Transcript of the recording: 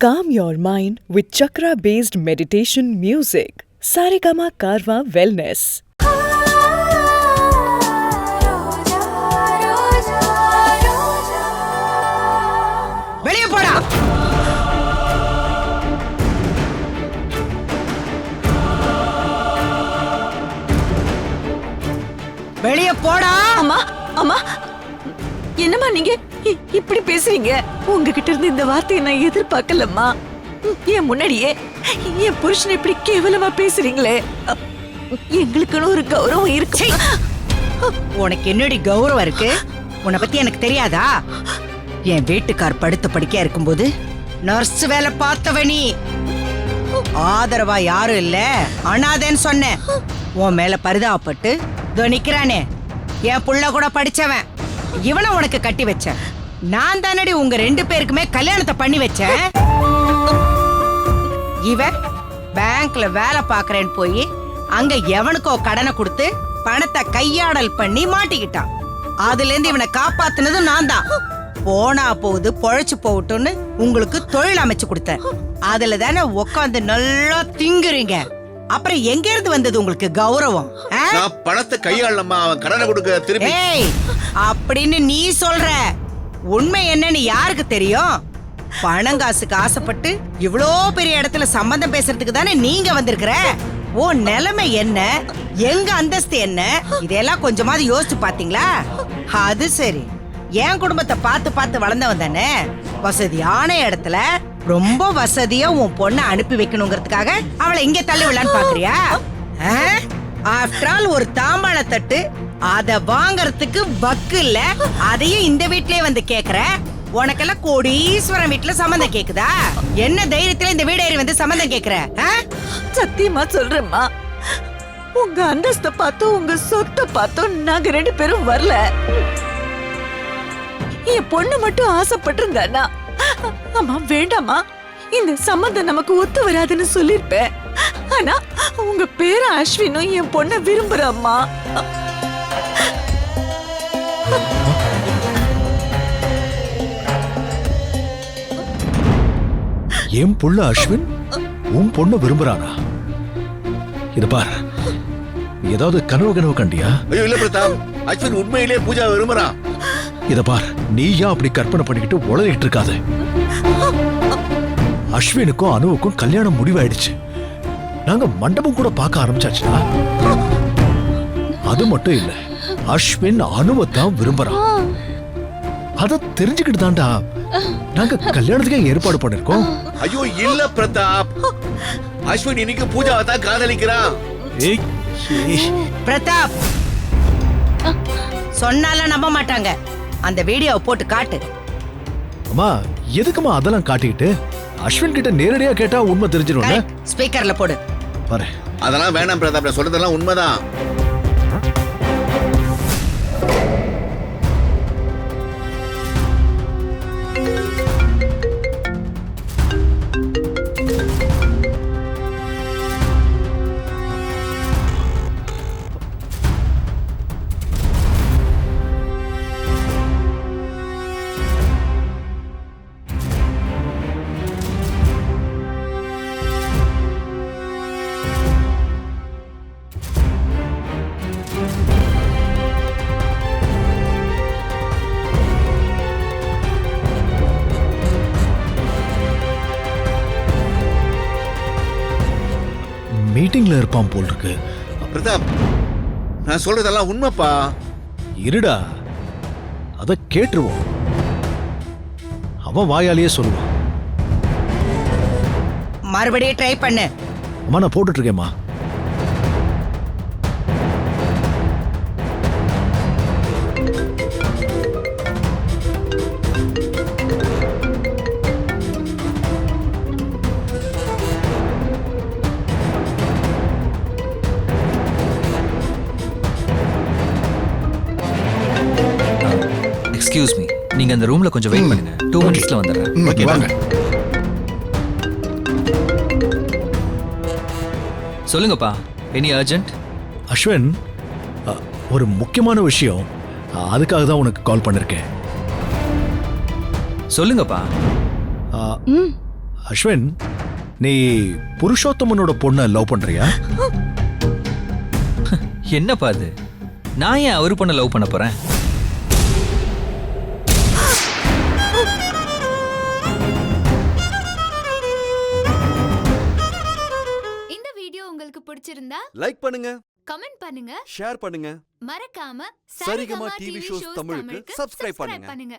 Calm your mind with chakra-based meditation music. Saregama Karwa Wellness. வெளியே போடா. வெளியே போடா. அம்மா அம்மா என்னம்மா நீங்க இப்படி பேசுறீங்க? உங்ககிட்ட இருந்து இந்த வார்த்தையை நான் எதிர்பார்க்கலம்மா. என் முன்னாடியே என் புருஷன் இப்படி கேவலமா பேசுறீங்களே. எங்களுக்குன்னு ஒரு கௌரவம் இருக்கு. உனக்கு என்னடி கௌரவம் இருக்கு? உன்னை பத்தி எனக்கு தெரியாதா? என் வீட்டுக்கார் படுத்த படுக்கையா இருக்கும்போது நர்ஸ் வேலை பார்த்தவனி ஆதரவா யாரும் இல்ல அனாதேன்னு சொன்னேன். உன் மேல பரிதாபப்பட்டு நிக்கிறானே என் புள்ள கூட படிச்சவன். இவனை உனக்கு கட்டி வச்சேன். நான் தானடி உங்க 2 பேருக்குமே கல்யாணத்தை பண்ணி வச்சேன். இவன் பேங்க்ல வேலை பாக்குறேன்னு போய் அங்க எவனுக்கோ கடனை கொடுத்து பணத்தை கையாடல் பண்ணி மாட்டிக்கிட்டான். அதுல இருந்து இவனை காப்பாத்துனதும் நான் தான். போனா போகுது பொழைச்சு போகட்டும்னு உங்களுக்கு தொழில் அமைச்சு கொடுத்தேன். அதுல தானே உட்காந்து நல்லா திங்குறீங்க. அப்புறம் எங்க இருந்து வந்தது உங்களுக்கு கௌரவம்? நான் பணத்தை கையாளமா அவன் கடனை கொடுக்க திருப்பி. ஏய் அப்படின்னு நீ சொல்ற. உண்மை என்னன்னு யாருக்கு தெரியும்? பணங்காசுக்கு ஆசைப்பட்டு இவ்ளோ பெரிய இடத்துல சம்பந்தம் பேசுறதுக்கு தானே நீங்க வந்திருக்கிற. ஓ நிலைமை என்ன, எங்க அந்தஸ்து என்ன, இதெல்லாம் கொஞ்சமாவது யோசிச்சு பாத்தீங்களா? அது சரி, என் குடும்பத்தை பார்த்து பார்த்து வளர்ந்தவன் தானே. வசதியான இடத்துல ரொம்ப வசதியா உன் பொண்ணை அனுப்பி வைக்கணுங்கிறதுக்காக அவளை இங்க தள்ளி விடலான்னு பாக்குறியா? ஆஃப்டர் ஆல் ஒரு தாம்பாள தட்டு அத வாங்கறதுக்கு பக்கு இல்ல. அதையும் இந்த வீட்லயே வந்து கேக்குற. உனக்கெல்லாம் கோடீஸ்வரன் வீட்டுல சம்மந்தம் கேக்குதா? என்ன தைரியத்துல இந்த வீடு ஏறி வந்து சம்மந்தம் கேக்குற? சத்தியமா சொல்றேம்மா, உங்க அந்தஸ்த பார்த்தோம் உங்க சொத்தை பார்த்தோம் நாங்க 2 பேரும் வரல. என் பொண்ணு மட்டும் ஆசைப்பட்டிருந்தானா அம்மா வேண்டாமா இந்த சம்மந்தம் நமக்கு ஒத்து வராதுன்னு சொல்லிருப்பேன். ஆனா உங்க பேர அஸ்வினும் என் பொண்ண விரும்புறம்மா. என் புள்ள அஸ்வின் உன் பொண்ண விரும்புறானா? இது பார், ஏதாவது கனவு கண்டியா? ஐயோ இல்ல பிரதாப், அஸ்வின் உண்மையிலே பூஜா விரும்புறான். இத பார், நீயா அப்படி கற்பனை பண்ணிக்கிட்டு உளறிட்டு இருக்காத. அஸ்வினுக்கும் அனுவுக்கும் கல்யாணம் முடிவாயிடுச்சு. நாங்க மண்டபம் கூட பார்க்க ஆரம்பிச்சாச்சுடா. அது மட்டும் இல்ல, அஸ்வின் அனுவத்தான் விரும்புறான். அத தெரிஞ்சுக்கிட்டு தான்டா நாங்க கல்யாணத்துக்கு ஏற்பாடு பண்ணிருக்கோம். ஐயோ இல்ல பிரதாப், அஸ்வின் இன்னைக்கு பூஜாவை தான் காதலிக்கிறான். பிரதாப் சொன்னால நம்ப மாட்டாங்க. அந்த வீடியோவை போட்டு காட்டு. அம்மா எதுக்குமா அதெல்லாம் காட்டிக்கிட்டு? அஸ்வின் கிட்ட நேரடியா கேட்டா உண்மை தெரிஞ்சிரும்ல. ஸ்பீக்கர்ல போடு. பாரு, அதெல்லாம் வேணாம் பிரதாப், நான் சொல்றதெல்லாம் உண்மைதான். மீட்டிங்ல இருப்பான் போல் இருக்கு. பிரதாப், நான் சொல்றதெல்லாம் உண்மைப்பா. இருடா, அத கேட்டுருவோம். அவன் வாயாலேயே சொல்லுவான். மறுபடியும் ட்ரை பண்ணு. அம்மா நான் போட்டுட்டு இருக்கேம்மா. எக்ஸ்கியூஸ் மீ, நீங்க அந்த ரூம்ல கொஞ்சம் வெயிட் பண்ணுங்க. 2 மினிட்ஸ்ல வந்துடுறேன். ஓகே வாங்க. சொல்லுங்கப்பா, எனி அர்ஜென்ட்? அஸ்வின், ஒரு முக்கியமான விஷயம், அதுக்காக தான் உனக்கு கால் பண்ணிருக்கேன். சொல்லுங்கப்பா. அஸ்வின், நீ புருஷோத்தமனோட பொண்ண லவ் பண்றியா? என்னப்பா அது? நான் ஏன் அவரு பொண்ணை லவ் பண்ண போறேன்? இந்த வீடியோ உங்களுக்கு பிடிச்சிருந்தா லைக் பண்ணுங்க, கமெண்ட் பண்ணுங்க, ஷேர் பண்ணுங்க. மறக்காம சரிகமா டிவி ஷோஸ் தமிழுக்கு சப்ஸ்கிரைப் பண்ணுங்க. பண்ணுங்க.